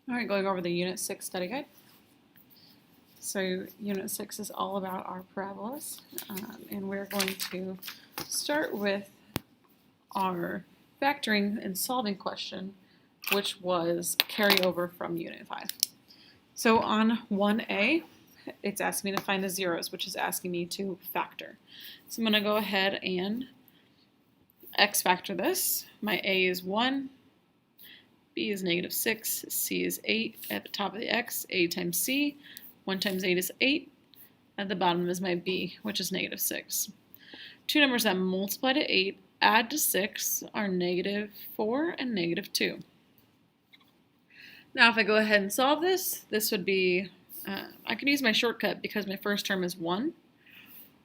All right, going over the Unit 6 study guide. So Unit 6 is all about our parabolas, and we're going to start with our factoring and solving question, which was carryover from Unit 5. So on 1A, it's asking me to find the zeros, which is asking me to factor. So I'm going to go ahead and x factor this. My A is 1. B is -6, C is 8. At the top of the x, A times C. 1 times 8 is 8. At the bottom is my B, which is -6. Two numbers that multiply to 8, add to 6 are -4 and -2. Now if I go ahead and solve this, this would be, I can use my shortcut because my first term is 1.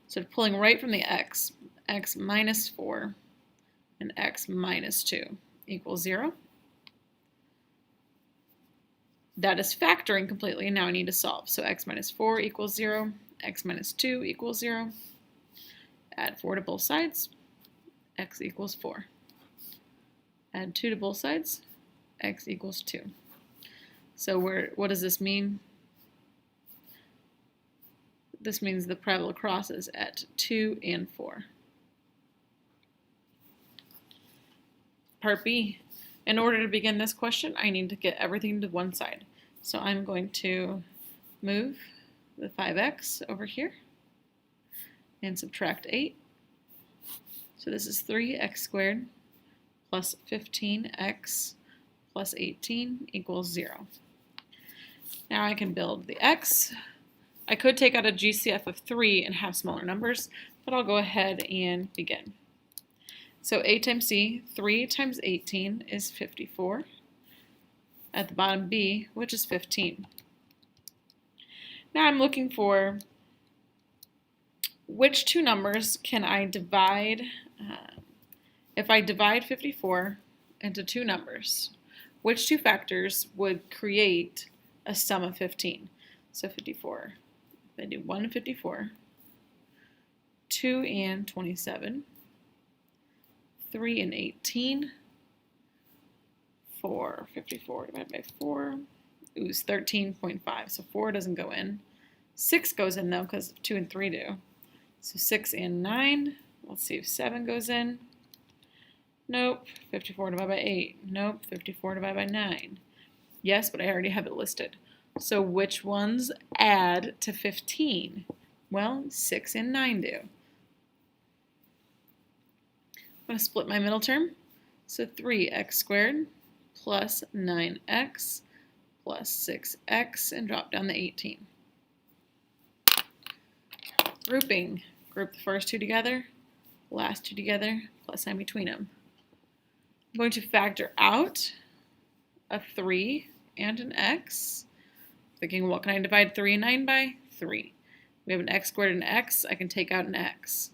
So pulling right from the x minus 4 and x minus 2 equals 0. That is factoring completely, and now I need to solve. So x minus 4 equals 0, x minus 2 equals 0. Add 4 to both sides, x equals 4. Add 2 to both sides, x equals 2. So what does this mean? This means the parabola crosses at 2 and 4. Part B. In order to begin this question, I need to get everything to one side. So I'm going to move the 5x over here and subtract 8. So this is 3x squared plus 15x plus 18 equals 0. Now I can build the x. I could take out a GCF of 3 and have smaller numbers, but I'll go ahead and begin. So A times C, 3 times 18 is 54. At the bottom B, which is 15. Now I'm looking for which two numbers can I divide. If I divide 54 into two numbers, which two factors would create a sum of 15? So 54, if I do 1 and 54, 2 and 27, 3 and 18, 54 divided by 4 is 13.5. So 4 doesn't go in. 6 goes in though because 2 and 3 do. So 6 and 9. Let's see if 7 goes in. Nope. 54 divided by 8. Nope. 54 divided by 9. Yes, but I already have it listed. So which ones add to 15? Well, 6 and 9 do. I'm going to split my middle term. So 3x squared plus 9x plus 6x and drop down the 18. Grouping. Group the first two together, last two together, plus sign between them. I'm going to factor out a 3 and an x. Thinking, what can I divide 3 and 9 by? 3. We have an x squared and an x. I can take out an x.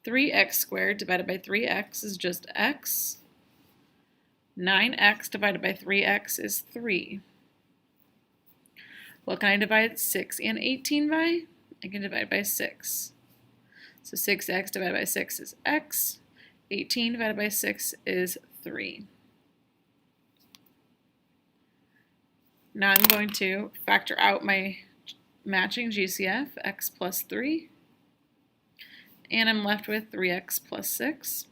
3x squared divided by 3x is just x. 9x divided by 3x is 3. What can I divide 6 and 18 by? I can divide by 6. So 6x divided by 6 is x. 18 divided by 6 is 3. Now I'm going to factor out my matching GCF, x plus 3. And I'm left with 3x plus 6.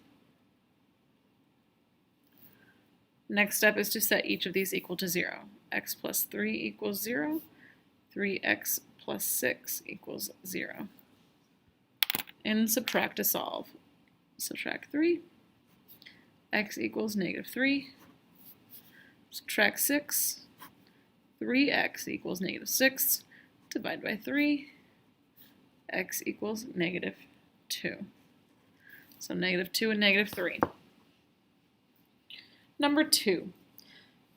Next step is to set each of these equal to 0. X plus 3 equals 0. 3x plus 6 equals 0. And subtract to solve. Subtract 3. X equals -3. Subtract 6. 3x equals -6. Divide by 3. X equals -2. So -2 and -3. Number 2,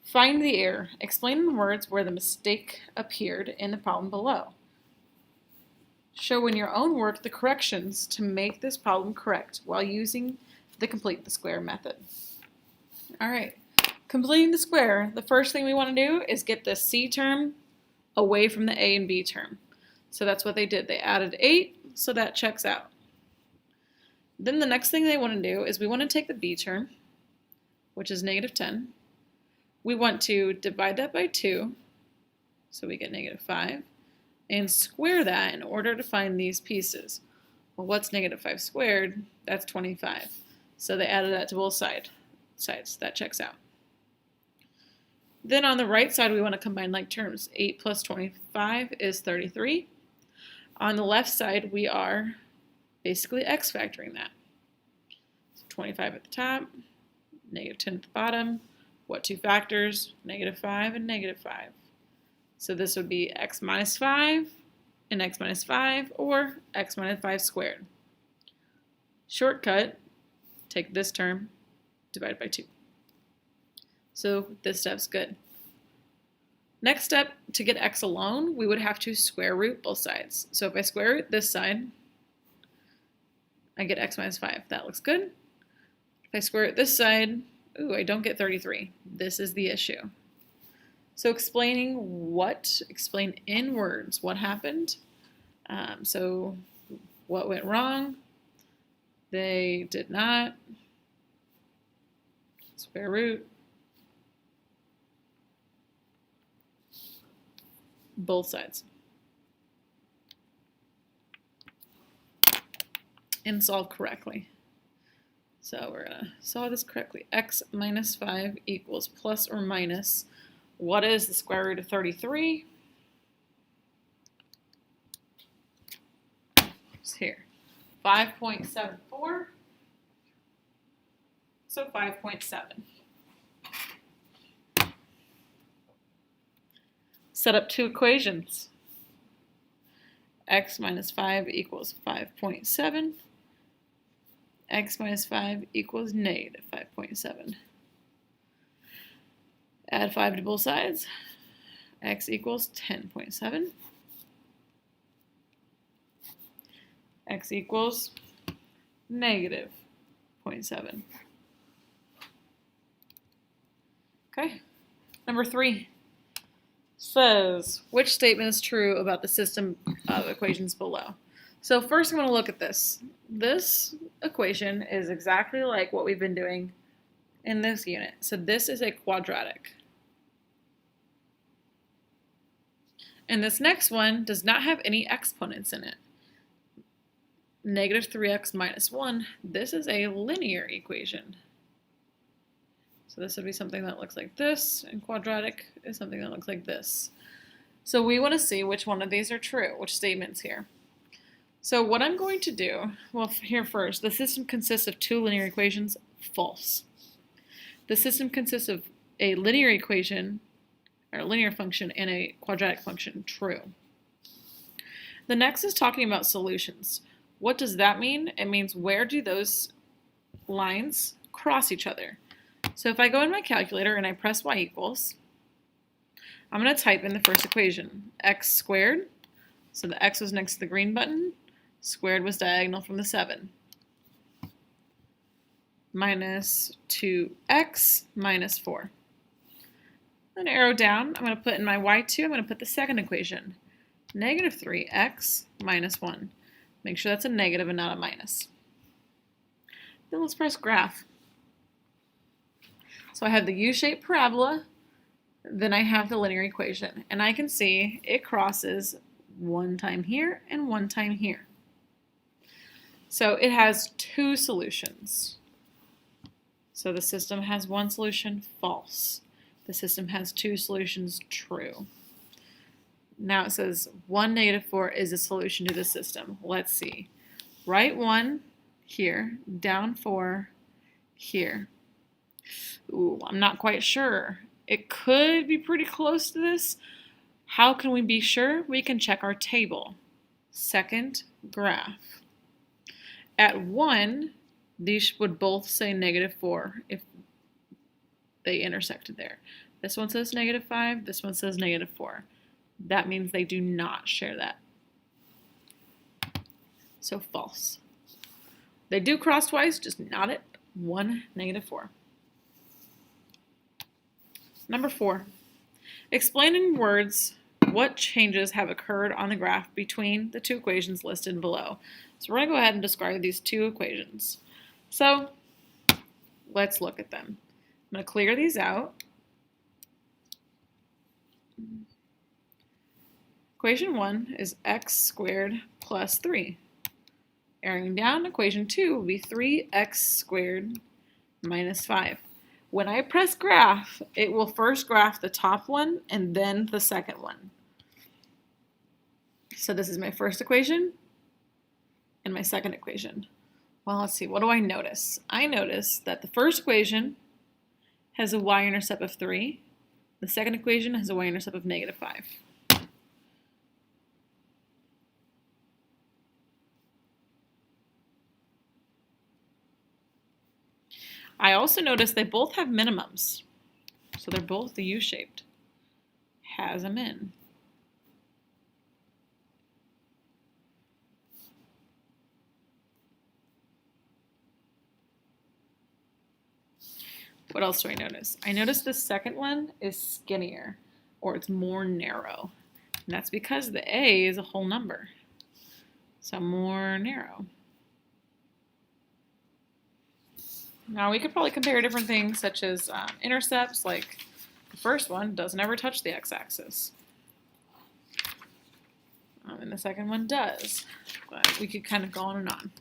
find the error. Explain in words where the mistake appeared in the problem below. Show in your own work the corrections to make this problem correct while using the complete the square method. All right, completing the square, the first thing we want to do is get the C term away from the A and B term. So that's what they did. They added 8, so that checks out. Then the next thing they want to do is we want to take the B term, which is -10, we want to divide that by 2, so we get -5, and square that in order to find these pieces. Well, what's -5 squared? That's 25. So they added that to both sides. That checks out. Then on the right side, we want to combine like terms. 8 plus 25 is 33. On the left side, we are basically x factoring that. So 25 at the top, -10 at the bottom. What two factors? -5 and -5. So this would be x minus 5 and x minus 5, or x minus 5 squared. Shortcut, take this term, divide by 2. So this step's good. Next step, to get x alone, we would have to square root both sides. So if I square root this side, I get x minus 5. That looks good. If I square root this side, ooh, I don't get 33. This is the issue. So explain in words what happened. So what went wrong? They did not square root both sides and solve correctly. So we're going to solve this correctly. X minus 5 equals plus or minus. What is the square root of 33? It's here. 5.74. So 5.7. Set up two equations. X minus 5 equals 5.7. X minus 5 equals -5.7. Add 5 to both sides. X equals 10.7. X equals -0.7. Okay. Number 3 says, which statement is true about the system of equations below? So first I'm going to look at this. This equation is exactly like what we've been doing in this unit. So this is a quadratic. And this next one does not have any exponents in it. -3x minus 1, this is a linear equation. So this would be something that looks like this, and quadratic is something that looks like this. So we want to see which one of these are true, which statements here. So what I'm going to do, well, here first, the system consists of two linear equations, false. The system consists of a linear equation, or a linear function, and a quadratic function, true. The next is talking about solutions. What does that mean? It means where do those lines cross each other? So if I go in my calculator and I press y equals, I'm going to type in the first equation, x squared, so the x was next to the green button, squared was diagonal from the 7, minus 2x minus 4. Then arrow down, I'm going to put in my y2, I'm going to put the second equation, -3x minus 1. Make sure that's a negative and not a minus. Then let's press graph. So I have the U-shaped parabola, then I have the linear equation, and I can see it crosses one time here and one time here. So it has two solutions. So the system has one solution, false. The system has two solutions, true. Now it says 1, -4 is a solution to the system. Let's see. Write 1 here, down 4 here. Ooh, I'm not quite sure. It could be pretty close to this. How can we be sure? We can check our table. Second graph. At 1, these would both say -4 if they intersected there. This one says -5, this one says -4. That means they do not share that. So false. They do cross twice, just not at 1, -4. Number 4. Explain in words what changes have occurred on the graph between the two equations listed below. So we're going to go ahead and describe these two equations. So let's look at them. I'm going to clear these out. Equation 1 is x squared plus 3. Airing down, equation 2 will be 3x squared minus 5. When I press graph, it will first graph the top one and then the second one. So this is my first equation and my second equation. Well, let's see, what do I notice? I notice that the first equation has a y-intercept of 3. The second equation has a y-intercept of negative 5. I also notice they both have minimums. So they're both the U-shaped. Has a min. What else do I notice? I notice the second one is skinnier, or it's more narrow. And that's because the A is a whole number. So more narrow. Now we could probably compare different things such as intercepts, like the first one doesn't ever touch the x-axis. And the second one does. But we could kind of go on and on.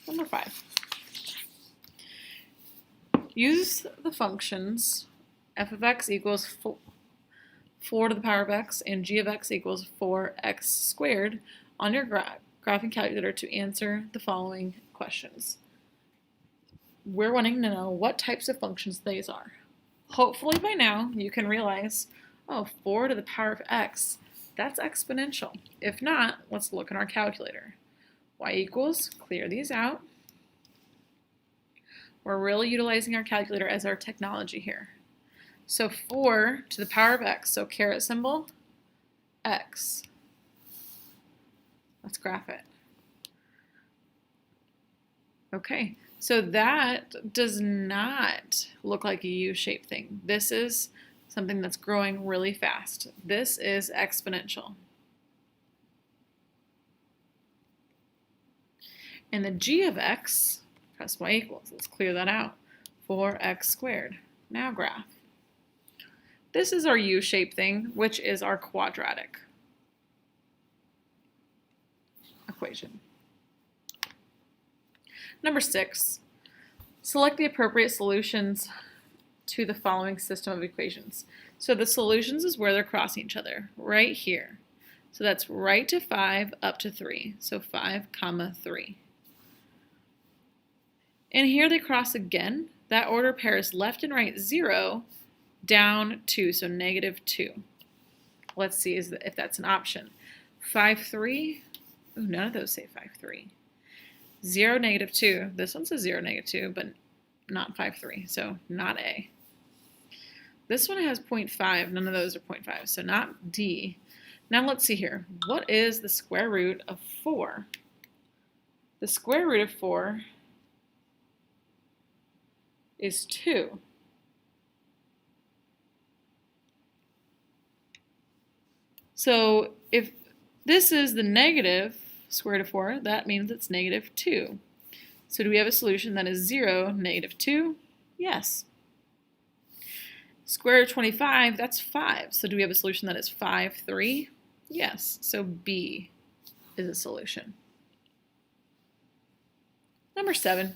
Number 5. Use the functions f of x equals 4 to the power of x and g of x equals 4x squared on your graphing calculator to answer the following questions. We're wanting to know what types of functions these are. Hopefully by now you can realize, oh, 4 to the power of x, that's exponential. If not, let's look in our calculator. Y equals, clear these out. We're really utilizing our calculator as our technology here. So 4 to the power of x, so caret symbol, x. Let's graph it. Okay, so that does not look like a U-shaped thing. This is something that's growing really fast. This is exponential. And the g of x, press y equals, let's clear that out, 4x squared. Now graph. This is our U-shaped thing, which is our quadratic equation. Number 6, select the appropriate solutions to the following system of equations. So the solutions is where they're crossing each other, right here. So that's right to 5 up to 3. So 5, 3. And here they cross again. That order pairs left and right 0, down 2, so negative 2. Let's see if that's an option. 5, 3. Ooh, none of those say 5, 3. 0, negative 2. This one says 0, negative 2, but not 5, 3, so not A. This one has 0.5. None of those are 0.5, so not D. Now let's see here. What is the square root of 4? The square root of 4 is 2. So if this is the negative square root of 4, that means it's negative 2. So do we have a solution that is 0, negative 2? Yes. Square root of 25, that's 5. So do we have a solution that is 5, 3? Yes. So B is a solution. Number 7.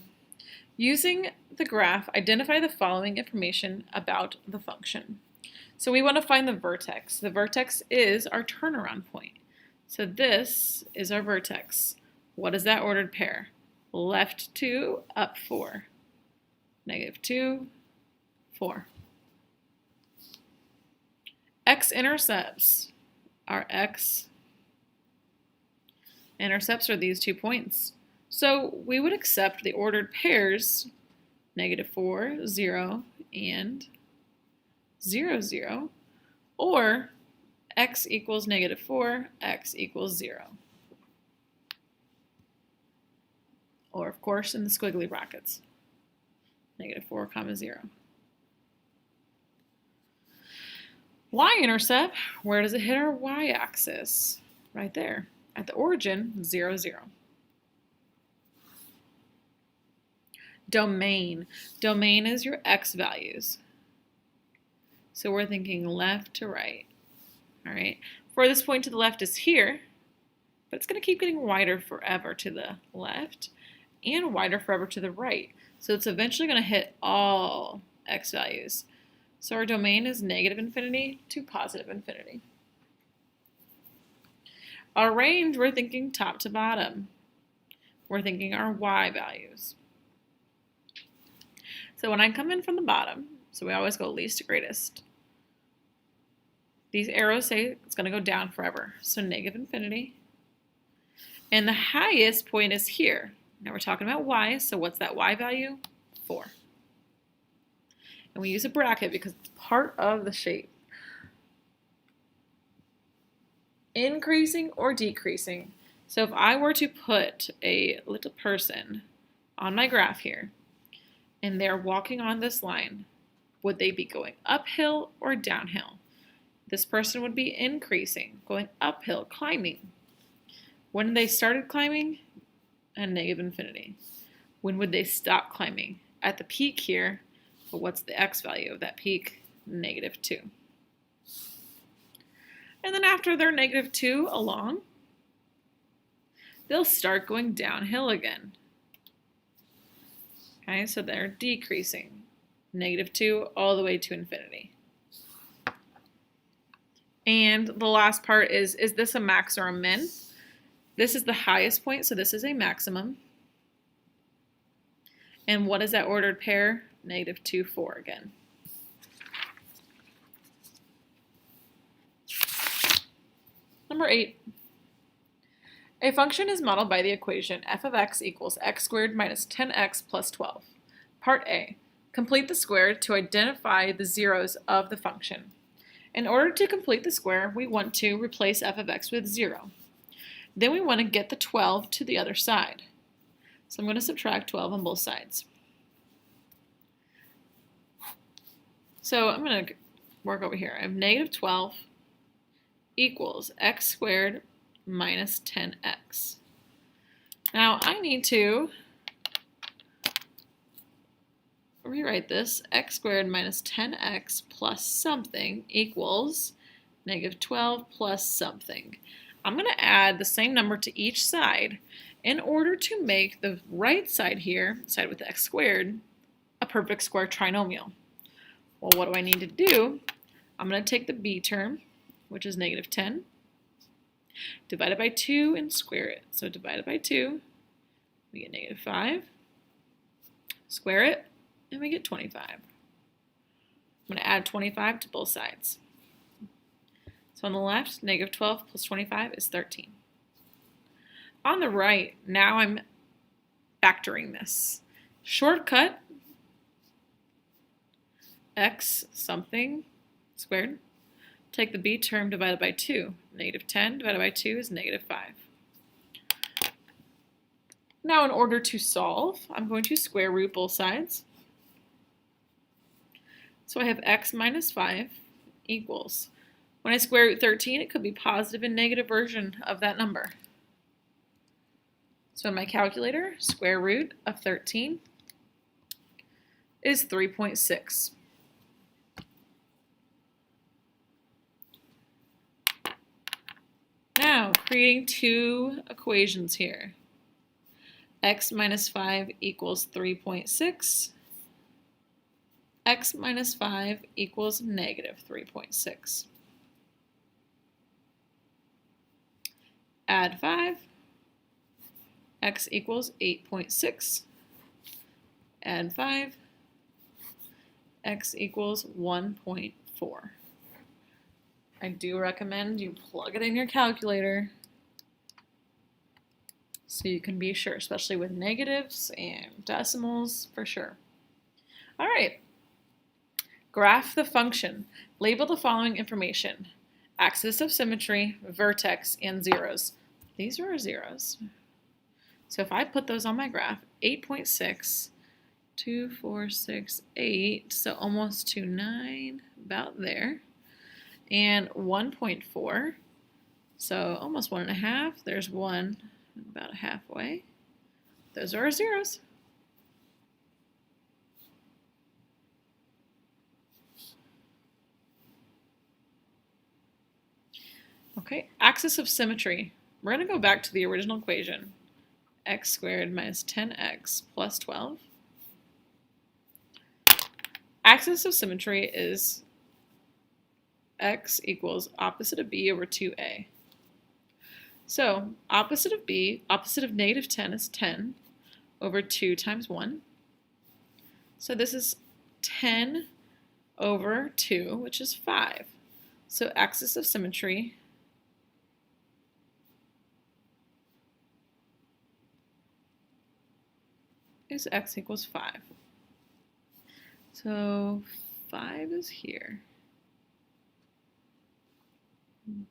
Using the graph, identify the following information about the function. So we want to find the vertex. The vertex is our turnaround point. So this is our vertex. What is that ordered pair? Left 2, up 4. Negative 2, 4. X-intercepts. Our x-intercepts are these 2 points. So we would accept the ordered pairs, negative 4, 0, and 0, 0, or x equals negative 4, x equals 0. Or, of course, in the squiggly brackets, negative 4, 0. Y-intercept, where does it hit our y-axis? Right there, at the origin, 0, 0. Domain. Domain is your x values. So we're thinking left to right. All right. Furthest point to the left is here, but it's going to keep getting wider forever to the left and wider forever to the right. So it's eventually going to hit all x values. So our domain is negative infinity to positive infinity. Our range, we're thinking top to bottom. We're thinking our y values. So when I come in from the bottom, so we always go least to greatest, these arrows say it's going to go down forever. So negative infinity. And the highest point is here. Now we're talking about y, so what's that y value? 4. And we use a bracket because it's part of the shape. Increasing or decreasing. So if I were to put a little person on my graph here, and they're walking on this line, would they be going uphill or downhill? This person would be increasing, going uphill, climbing. When they started climbing, at negative infinity. When would they stop climbing? At the peak here, but what's the x value of that peak? Negative 2. And then after they're negative 2 along, they'll start going downhill again. Okay, so they're decreasing. Negative 2 all the way to infinity. And the last part is this a max or a min? This is the highest point, so this is a maximum. And what is that ordered pair? Negative 2, 4 again. Number 8. A function is modeled by the equation f of x equals x squared minus 10x plus 12. Part A. Complete the square to identify the zeros of the function. In order to complete the square, we want to replace f of x with 0. Then we want to get the 12 to the other side. So I'm going to subtract 12 on both sides. So I'm going to work over here. I have negative 12 equals x squared minus 10x. Now I need to rewrite this. X squared minus 10x plus something equals negative 12 plus something. I'm going to add the same number to each side in order to make the right side here, side with the x squared, a perfect square trinomial. Well, what do I need to do? I'm going to take the b term, which is negative 10, divide it by 2 and square it. So divided by 2, we get negative 5. Square it, and we get 25. I'm going to add 25 to both sides. So on the left, negative 12 plus 25 is 13. On the right, now I'm factoring this. Shortcut, x something squared. Take the b term divided by 2. Negative 10 divided by 2 is negative 5. Now in order to solve, I'm going to square root both sides. So I have x minus 5 equals, when I square root 13, it could be positive and negative version of that number. So in my calculator, square root of 13 is 3.6. Now, creating two equations here. X minus 5 equals 3.6. X minus 5 equals negative 3.6. Add 5. X equals 8.6. Add 5. X equals 1.4. I do recommend you plug it in your calculator so you can be sure, especially with negatives and decimals, for sure. All right. Graph the function. Label the following information: axis of symmetry, vertex, and zeros. These are our zeros. So if I put those on my graph, 8.6, 2, 4, 6, 8, so almost to 9, about there, and 1.4, so almost 1.5. There's 1, about halfway. Those are our zeros. Okay, axis of symmetry. We're going to go back to the original equation. X squared minus 10x plus 12. Axis of symmetry is x equals opposite of b over 2a. So opposite of b, opposite of negative 10 is 10 over 2 times 1. So this is 10 over 2, which is 5. So axis of symmetry is x equals 5. So 5 is here. And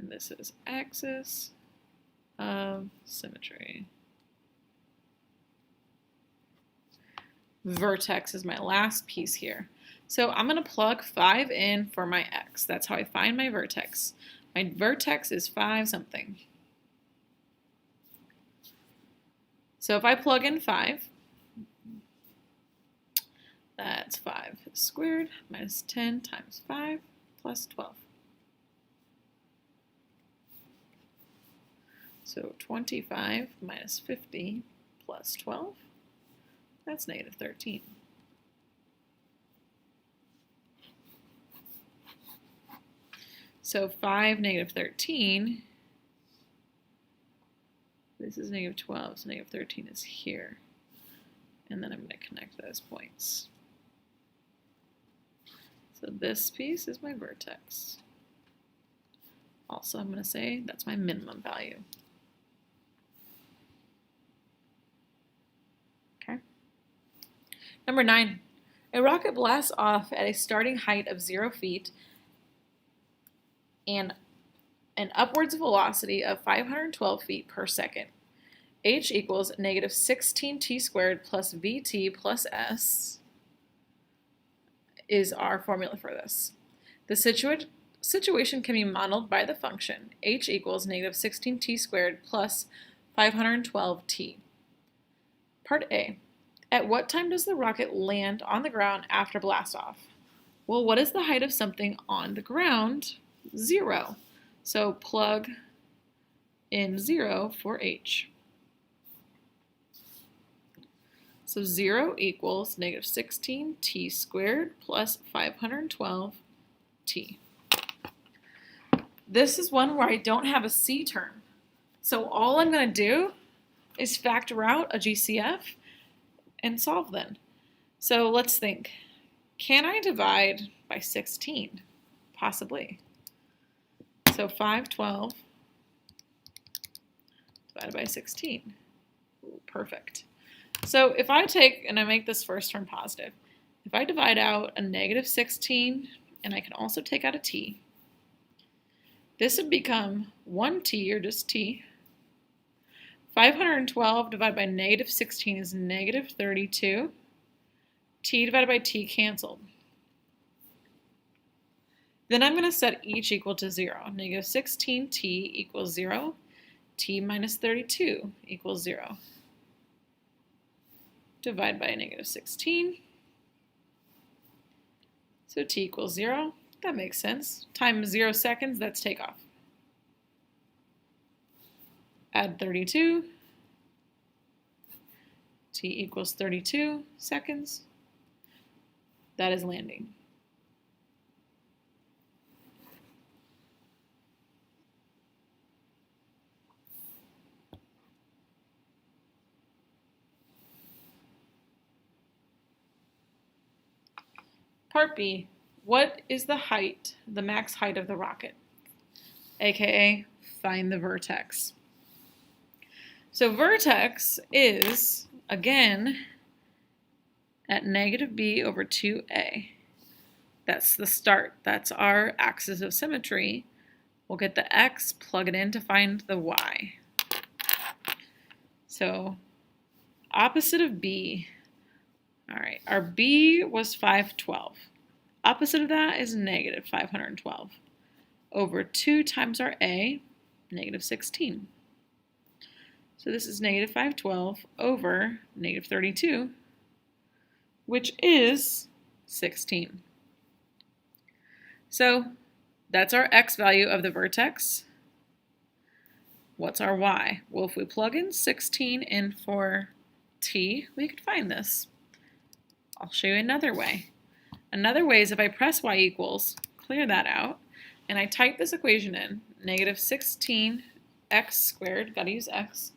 this is axis of symmetry. Vertex is my last piece here. So I'm going to plug 5 in for my x. That's how I find my vertex. My vertex is 5 something. So if I plug in 5, that's 5 squared minus 10 times 5 plus 12. So 25 minus 50 plus 12, that's negative 13. So 5, negative 13, this is negative 12, so negative 13 is here. And then I'm going to connect those points. So this piece is my vertex. Also, I'm going to say that's my minimum value. Okay. Number 9. A rocket blasts off at a starting height of 0 feet and an upwards velocity of 512 feet per second. H equals negative 16t squared plus vt plus s is our formula for this. The situation can be modeled by the function h equals negative 16t squared plus 512t. Part A. At what time does the rocket land on the ground after blastoff? Well, what is the height of something on the ground? 0. So plug in 0 for h. So 0 equals negative 16t squared plus 512t. This is one where I don't have a c term. So all I'm going to do is factor out a GCF and solve then. So let's think. Can I divide by 16? Possibly. So 512 divided by 16. Ooh, perfect. So if I take, and I make this first term positive, if I divide out a negative 16, and I can also take out a t, this would become 1t, or just t. 512 divided by negative 16 is negative 32. T divided by t canceled. Then I'm going to set each equal to 0. Negative 16t equals 0. T minus 32 equals 0. Divide by negative 16. So t equals 0. That makes sense. Times 0 seconds, that's takeoff. Add 32. T equals 32 seconds. That is landing. Part B, what is the height, the max height of the rocket? AKA, find the vertex. So vertex is, again, at negative b over 2a. That's the start. That's our axis of symmetry. We'll get the x, plug it in to find the y. So opposite of b. All right, our b was 512. Opposite of that is negative 512 over 2 times our a, negative 16. So this is negative 512 over negative 32, which is 16. So that's our x value of the vertex. What's our y? Well, if we plug in 16 in for t, we could find this. I'll show you another way. Another way is if I press y equals, clear that out, and I type this equation in, negative 16x squared, gotta use x,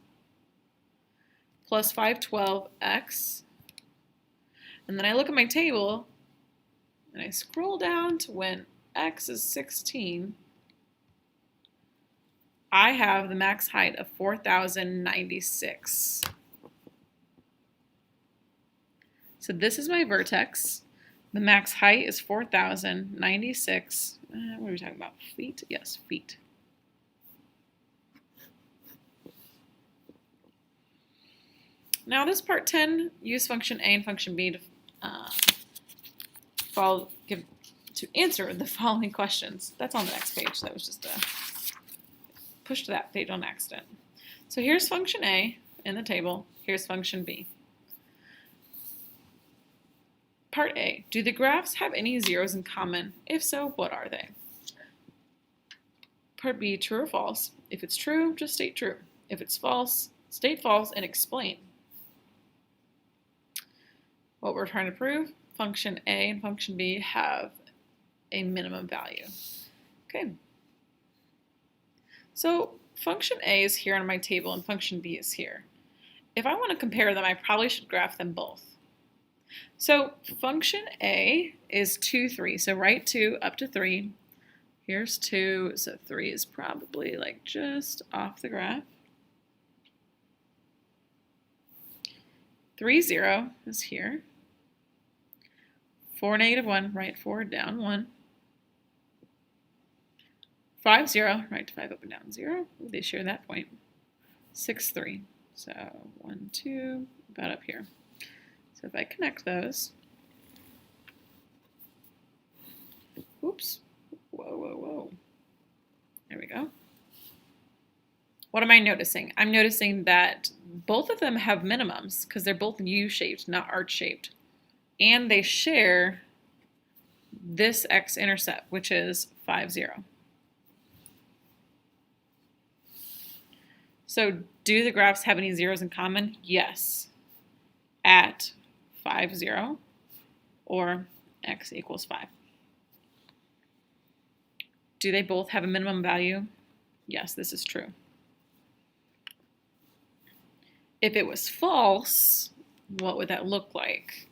plus 512x, and then I look at my table, and I scroll down to when x is 16, I have the max height of 4,096. So this is my vertex. The max height is 4,096. What are we talking about? Feet? Yes, feet. Now this part 10, use function A and function B to answer the following questions. That's on the next page. That was just a push to that page on accident. So here's function A in the table. Here's function B. Part A, do the graphs have any zeros in common? If so, what are they? Part B, true or false? If it's true, just state true. If it's false, state false and explain. What we're trying to prove, function A and function B have a minimum value. Okay. So function A is here on my table and function B is here. If I want to compare them, I probably should graph them both. So function A is 2, 3. So write 2 up to 3. Here's 2, so 3 is probably like just off the graph. 3, 0 is here. 4, negative 1, write 4 down 1. 5, 0, write 5 up and down 0. They share that point. 6, 3. So 1, 2, about up here. So if I connect those, oops, whoa. There we go. What am I noticing? I'm noticing that both of them have minimums because they're both U-shaped, not arch-shaped. And they share this x-intercept, which is 5, 0. So do the graphs have any zeros in common? Yes. At 5, 0, or x equals 5. Do they both have a minimum value? Yes, this is true. If it was false, what would that look like?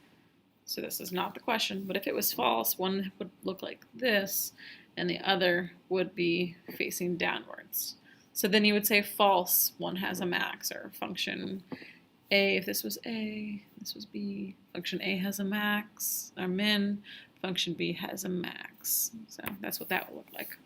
So this is not the question, but if it was false, one would look like this, and the other would be facing downwards. So then you would say false, one has a max, or function A, if this was A, this was B, function A has a max, or min, function B has a max. So that's what that will look like.